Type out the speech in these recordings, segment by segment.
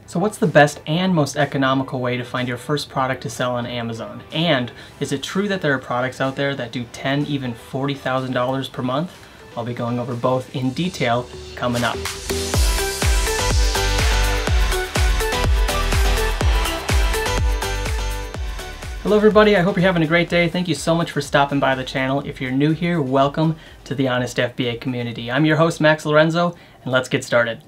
So what's the best and most economical way to find your first product to sell on Amazon? And is it true that there are products out there that do $10,000, even $40,000 per month? I'll be going over both in detail coming up. Hello everybody, I hope you're having a great day. Thank you so much for stopping by the channel. If you're new here, welcome to the Honest FBA community. I'm your host, Max Lorenzo, and let's get started.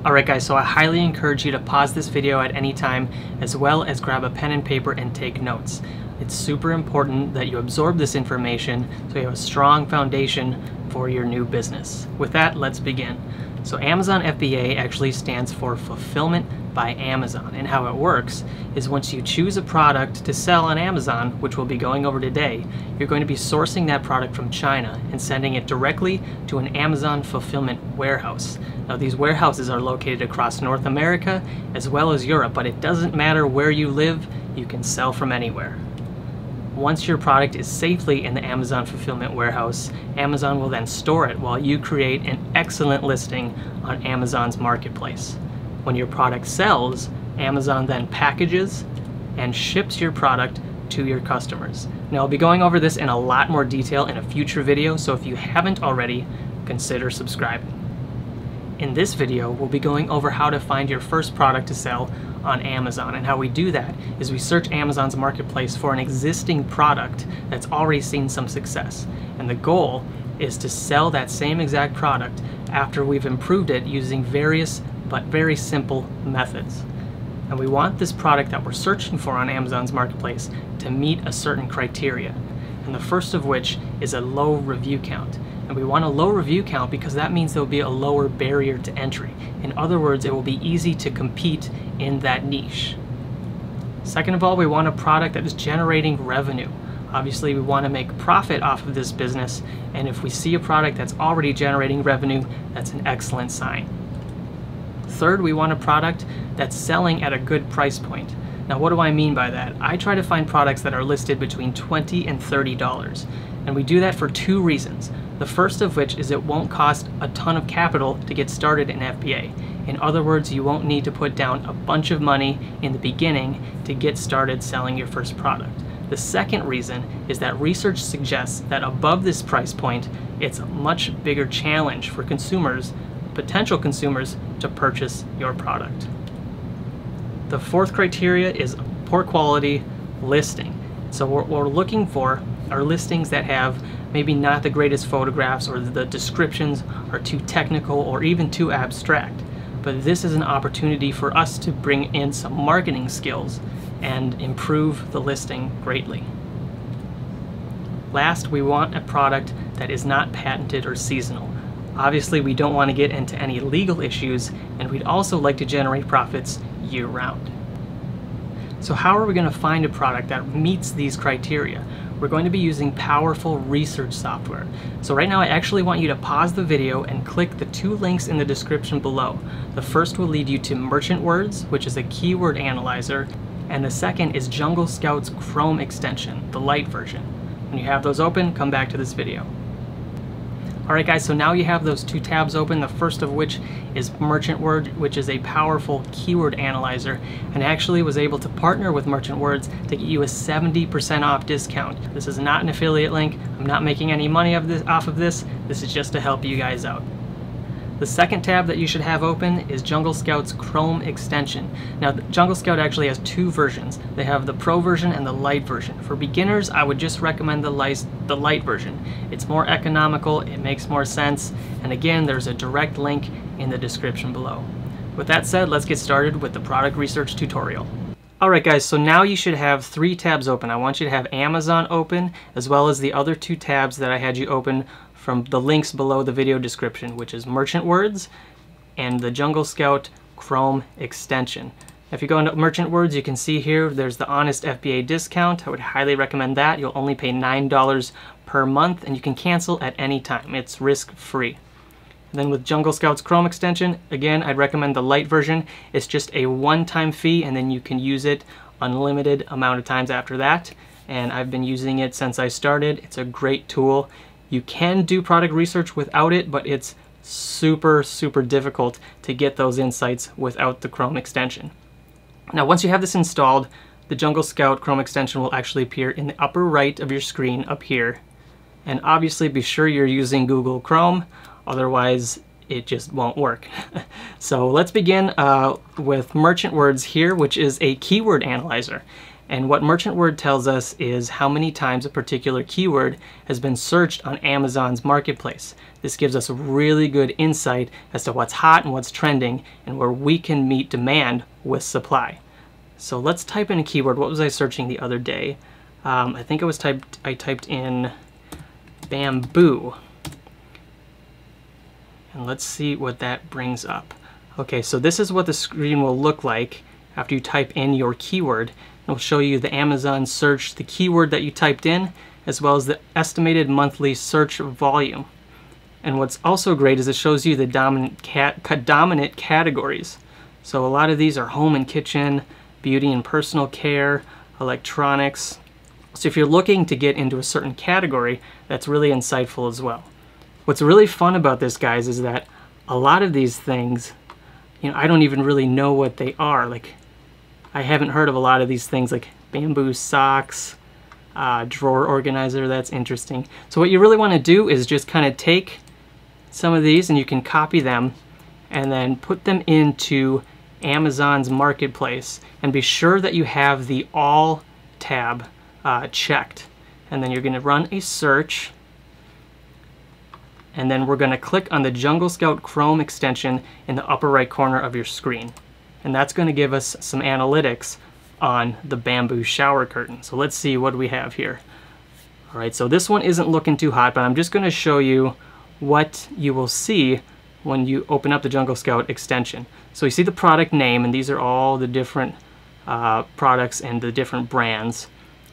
Alright guys, so I highly encourage you to pause this video at any time, as well as grab a pen and paper and take notes. It's super important that you absorb this information so you have a strong foundation for your new business. With that, let's begin. So Amazon FBA actually stands for Fulfillment by Amazon, and how it works is once you choose a product to sell on Amazon, which we'll be going over today, you're going to be sourcing that product from China and sending it directly to an Amazon fulfillment warehouse. Now these warehouses are located across North America as well as Europe, but it doesn't matter where you live, you can sell from anywhere. Once your product is safely in the Amazon fulfillment warehouse, Amazon will then store it while you create an excellent listing on Amazon's marketplace. When your product sells, Amazon then packages and ships your product to your customers. Now I'll be going over this in a lot more detail in a future video, so if you haven't already, consider subscribing. In this video, we'll be going over how to find your first product to sell on Amazon, and how we do that is we search Amazon's marketplace for an existing product that's already seen some success, and the goal is to sell that same exact product after we've improved it using various but very simple methods. And we want this product that we're searching for on Amazon's marketplace to meet a certain criteria, and the first of which is a low review count. And we want a low review count because that means there will be a lower barrier to entry. In other words, it will be easy to compete in that niche. Second of all, we want a product that is generating revenue. Obviously, we want to make profit off of this business, and if we see a product that's already generating revenue, that's an excellent sign. Third, we want a product that's selling at a good price point. Now, what do I mean by that? I try to find products that are listed between $20 and $30, and we do that for two reasons. The first of which is it won't cost a ton of capital to get started in FBA. In other words, you won't need to put down a bunch of money in the beginning to get started selling your first product. The second reason is that research suggests that above this price point, it's a much bigger challenge for consumers, potential consumers, to purchase your product. The fourth criteria is poor quality listing. So what we're looking for are listings that have maybe not the greatest photographs, or the descriptions are too technical or even too abstract. But this is an opportunity for us to bring in some marketing skills and improve the listing greatly. Last, we want a product that is not patented or seasonal. Obviously, we don't want to get into any legal issues, and we'd also like to generate profits year-round. So how are we going to find a product that meets these criteria? We're going to be using powerful research software. So right now I actually want you to pause the video and click the two links in the description below. The first will lead you to Merchant Words, which is a keyword analyzer, and the second is Jungle Scout's Chrome extension, the light version. When you have those open, come back to this video. Alright guys, so now you have those two tabs open, the first of which is Merchant Word, which is a powerful keyword analyzer, and actually was able to partner with Merchant Words to get you a 70% off discount. This is not an affiliate link. I'm not making any money off of this. This is just to help you guys out. The second tab that you should have open is Jungle Scout's Chrome extension. Now, Jungle Scout actually has two versions. They have the Pro version and the Light version. For beginners, I would just recommend the Light version. It's more economical, it makes more sense, and again, there's a direct link in the description below. With that said, let's get started with the product research tutorial. Alright guys, so now you should have three tabs open. I want you to have Amazon open, as well as the other two tabs that I had you open from the links below the video description, which is Merchant Words and the Jungle Scout Chrome extension. If you go into Merchant Words, you can see here there's the Honest FBA discount. I would highly recommend that. You'll only pay $9 per month, and you can cancel at any time. It's risk-free. Then with Jungle Scout's Chrome extension, again, I'd recommend the light version. It's just a one-time fee, and then you can use it unlimited amount of times after that. And I've been using it since I started. It's a great tool. You can do product research without it, but it's super difficult to get those insights without the Chrome extension. Now once you have this installed, the Jungle Scout Chrome extension will actually appear in the upper right of your screen up here. And obviously be sure you're using Google Chrome, otherwise it just won't work. So let's begin with Merchant Words here, which is a keyword analyzer. And what Merchant Word tells us is how many times a particular keyword has been searched on Amazon's marketplace. This gives us a really good insight as to what's hot and what's trending and where we can meet demand with supply. So let's type in a keyword. What was I searching the other day? I think I typed in bamboo. And let's see what that brings up. Okay, so this is what the screen will look like after you type in your keyword. It'll show you the Amazon search, the keyword that you typed in, as well as the estimated monthly search volume. And what's also great is it shows you the dominant categories. So a lot of these are home and kitchen, beauty and personal care, electronics. So if you're looking to get into a certain category, that's really insightful as well. What's really fun about this, guys, is that a lot of these things, I don't even really know what they are. Like, I haven't heard of a lot of these things, like bamboo socks, drawer organizer. That's interesting. So what you really want to do is just kind of take some of these and you can copy them and then put them into Amazon's marketplace, and be sure that you have the All tab checked. And then you're going to run a search, and then we're going to click on the Jungle Scout Chrome extension in the upper right corner of your screen. And that's going to give us some analytics on the bamboo shower curtain. So let's see what we have here. All right, so this one isn't looking too hot, but I'm just going to show you what you will see when you open up the Jungle Scout extension. So you see the product name, and these are all the different products and the different brands.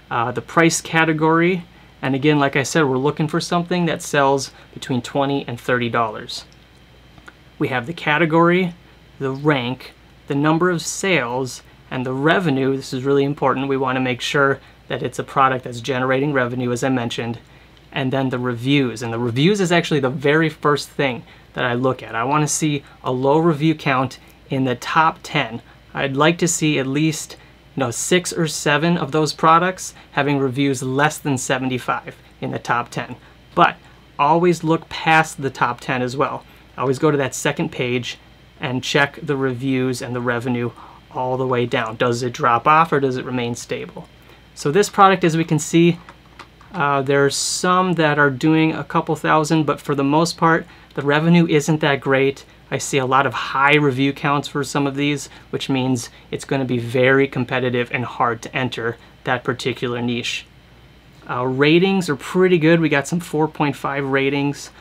The price category, and again, like I said, we're looking for something that sells between $20 and $30. We have the category, the rank, the number of sales, and the revenue. This is really important. We want to make sure that it's a product that's generating revenue, as I mentioned, and then the reviews. And the reviews is actually the very first thing that I look at. I want to see a low review count in the top 10. I'd like to see at least 6 or 7 of those products having reviews less than 75 in the top 10. But always look past the top 10 as well. Always go to that second page and check the reviews and the revenue all the way down. Does it drop off or does it remain stable? So this product, as we can see, there's some that are doing a couple thousand, but for the most part, the revenue isn't that great. I see a lot of high review counts for some of these, which means it's going to be very competitive and hard to enter that particular niche. Ratings are pretty good. We got some 4.5 ratings.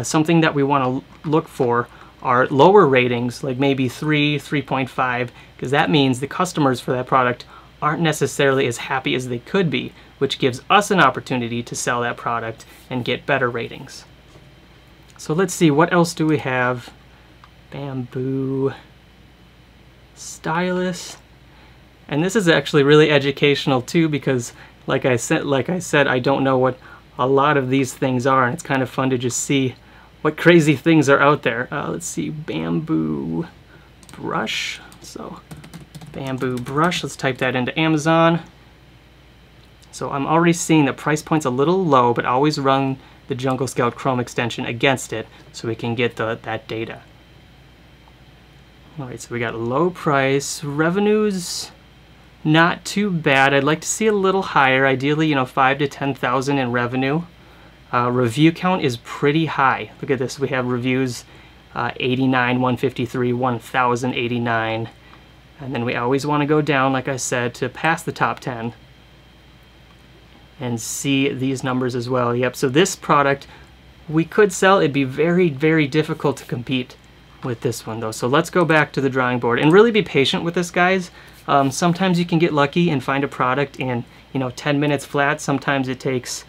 Something that we want to look for are lower ratings, like maybe 3, 3.5, because that means the customers for that product aren't necessarily as happy as they could be, which gives us an opportunity to sell that product and get better ratings. So let's see, what else do we have? Bamboo stylus. And this is actually really educational too, because like I said, I don't know what a lot of these things are, and it's kind of fun to just see what crazy things are out there. Let's see, bamboo brush. So bamboo brush, let's type that into Amazon. So I'm already seeing the price point's a little low, but always run the Jungle Scout Chrome extension against it so we can get that data. All right, so we got low price. Revenues, not too bad. I'd like to see a little higher, ideally, 5 to 10,000 in revenue. Review count is pretty high. Look at this, we have reviews 89, 153, 1,089. And then we always want to go down, like I said, to past the top 10 and see these numbers as well. Yep, so this product we could sell. It'd be very, very difficult to compete with this one though. So let's go back to the drawing board and really be patient with this, guys. Sometimes you can get lucky and find a product in 10 minutes flat. Sometimes it takes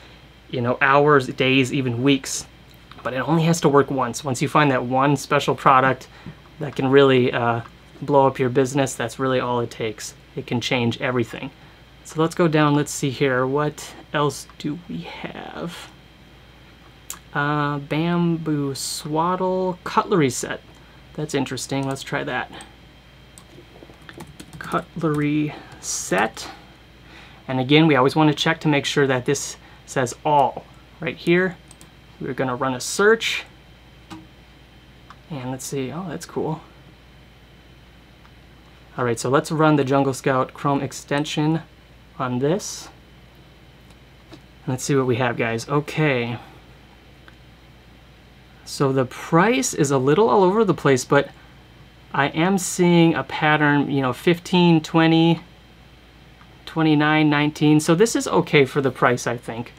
hours, days, even weeks, but it only has to work once. Once you find that one special product that can really blow up your business, that's really all it takes. It can change everything. So let's go down, let's see here, what else do we have? Bamboo swaddle cutlery set. That's interesting. Let's try that. Cutlery set. And again, we always want to check to make sure that this says all. Right here, we're going to run a search. And let's see. Oh, that's cool. All right, so let's run the Jungle Scout Chrome extension on this. Let's see what we have, guys. Okay. So the price is a little all over the place, but I am seeing a pattern, you know, 15, 20, 29, 19. So this is okay for the price, I think.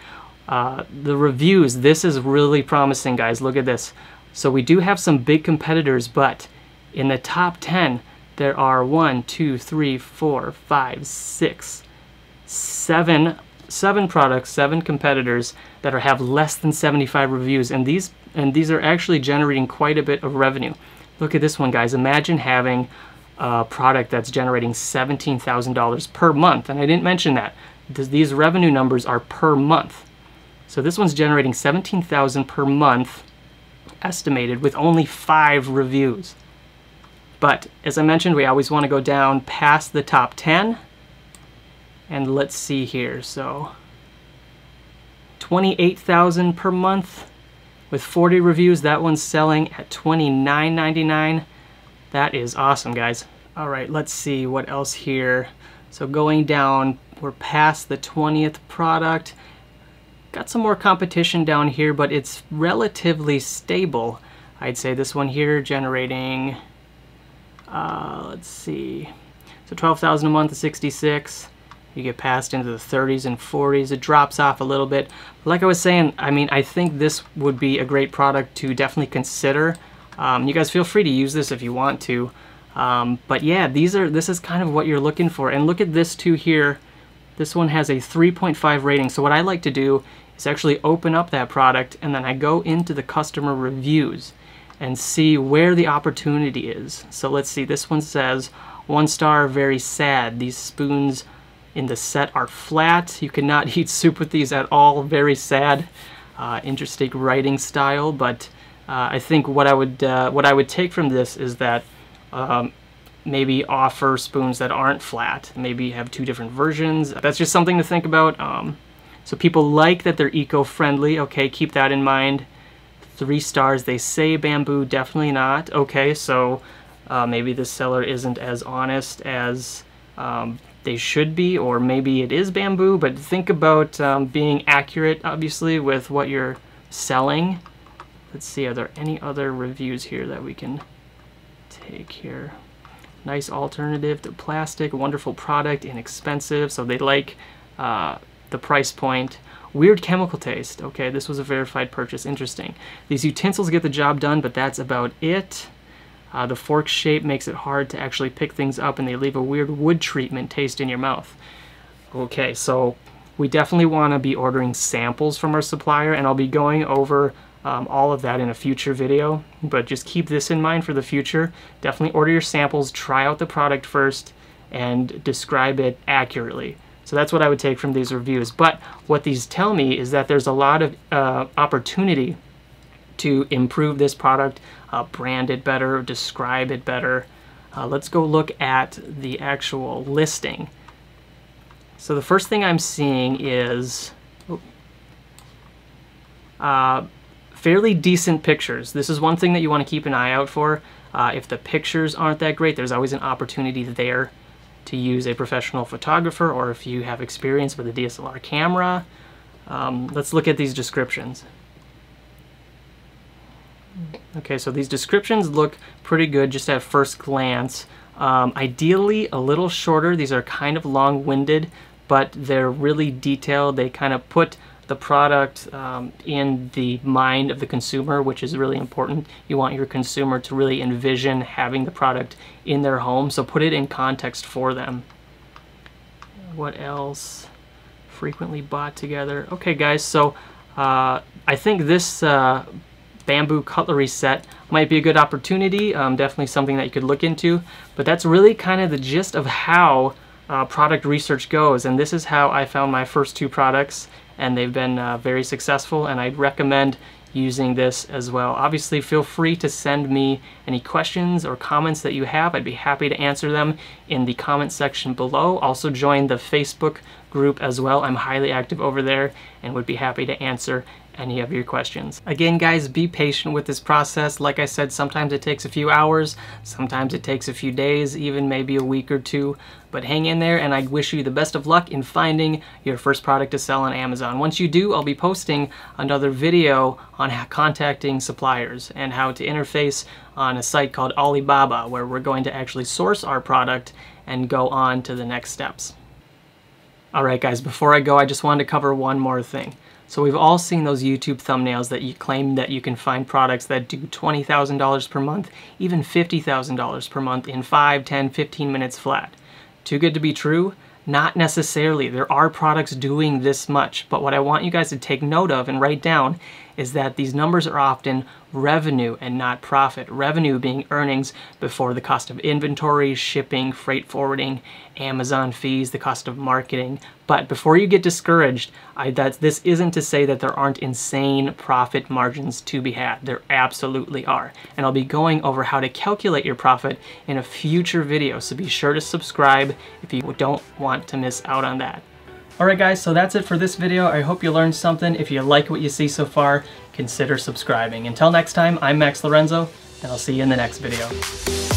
The reviews, this is really promising, guys. Look at this. So we do have some big competitors, but in the top 10, there are 1, 2, 3, 4, 5, 6, 7 products, 7 competitors that have less than 75 reviews, and these are actually generating quite a bit of revenue. Look at this one, guys. Imagine having a product that's generating $17,000 per month, and I didn't mention that. These revenue numbers are per month. So this one's generating $17,000 per month, estimated, with only 5 reviews. But as I mentioned, we always want to go down past the top 10. And let's see here. So $28,000 per month with 40 reviews. That one's selling at $29.99. That is awesome, guys. All right, let's see what else here. So going down, we're past the 20th product. Got some more competition down here, but it's relatively stable. I'd say this one here generating, let's see, so $12,000 a month is 66. You get passed into the 30s and 40s. It drops off a little bit. But like I was saying, I mean, I think this would be a great product to definitely consider. You guys feel free to use this if you want to. But yeah, this is kind of what you're looking for. And look at this too here. This one has a 3.5 rating. So what I like to do is actually open up that product, and then I go into the customer reviews and see where the opportunity is. So let's see, this one says, 1 star, very sad. These spoons in the set are flat. You cannot eat soup with these at all. Very sad. Interesting writing style, but I think what I would take from this is that maybe offer spoons that aren't flat. Maybe have 2 different versions. That's just something to think about. So people like that they're eco-friendly. Okay, keep that in mind. 3 stars. They say bamboo. Definitely not. Okay, so maybe the seller isn't as honest as they should be, or maybe it is bamboo, but think about being accurate, obviously, with what you're selling. Let's see, are there any other reviews here that we can take here? Nice alternative to plastic, wonderful product, inexpensive, so they like the price point. Weird chemical taste. Okay, this was a verified purchase. Interesting. These utensils get the job done, but that's about it. The fork shape makes it hard to actually pick things up, and they leave a weird wood treatment taste in your mouth. Okay, so we definitely want to be ordering samples from our supplier, and I'll be going over all of that in a future video, but just keep this in mind for the future. Definitely order your samples, try out the product first, and describe it accurately. So that's what I would take from these reviews. But what these tell me is that there's a lot of opportunity to improve this product, brand it better, describe it better. Let's go look at the actual listing. So the first thing I'm seeing is fairly decent pictures. This is one thing that you want to keep an eye out for. If the pictures aren't that great, there's always an opportunity there to use a professional photographer, or if you have experience with a DSLR camera. Let's look at these descriptions. Okay, so these descriptions look pretty good just at first glance. Ideally a little shorter. These are kind of long-winded, but they're really detailed. They kind of put the product in the mind of the consumer, which is really important. You want your consumer to really envision having the product in their home, so put it in context for them. What else? Frequently bought together. Okay, guys, so I think this bamboo cutlery set might be a good opportunity. Definitely something that you could look into, but that's really kind of the gist of how product research goes, and this is how I found my first 2 products, and they've been very successful, and I'd recommend using this as well. Obviously, feel free to send me any questions or comments that you have. I'd be happy to answer them in the comment section below. Also join the Facebook group as well. I'm highly active over there and would be happy to answer any of your questions. Again, guys, be patient with this process. Like I said, sometimes it takes a few hours, sometimes it takes a few days, even maybe a week or two, but hang in there, and I wish you the best of luck in finding your first product to sell on Amazon. Once you do, I'll be posting another video on contacting suppliers and how to interface on a site called Alibaba, where we're going to actually source our product and go on to the next steps. Alright guys, before I go, I just wanted to cover one more thing. So we've all seen those YouTube thumbnails that you claim that you can find products that do $20,000 per month, even $50,000 per month in 5, 10, 15 minutes flat. Too good to be true? Not necessarily. There are products doing this much, but what I want you guys to take note of and write down is that these numbers are often revenue and not profit. Revenue being earnings before the cost of inventory, shipping, freight forwarding, Amazon fees, the cost of marketing. But before you get discouraged, this isn't to say that there aren't insane profit margins to be had. There absolutely are. And I'll be going over how to calculate your profit in a future video, so be sure to subscribe if you don't want to miss out on that. Alright guys, so that's it for this video. I hope you learned something. If you like what you see so far, consider subscribing. Until next time, I'm Max Lorenzo, and I'll see you in the next video.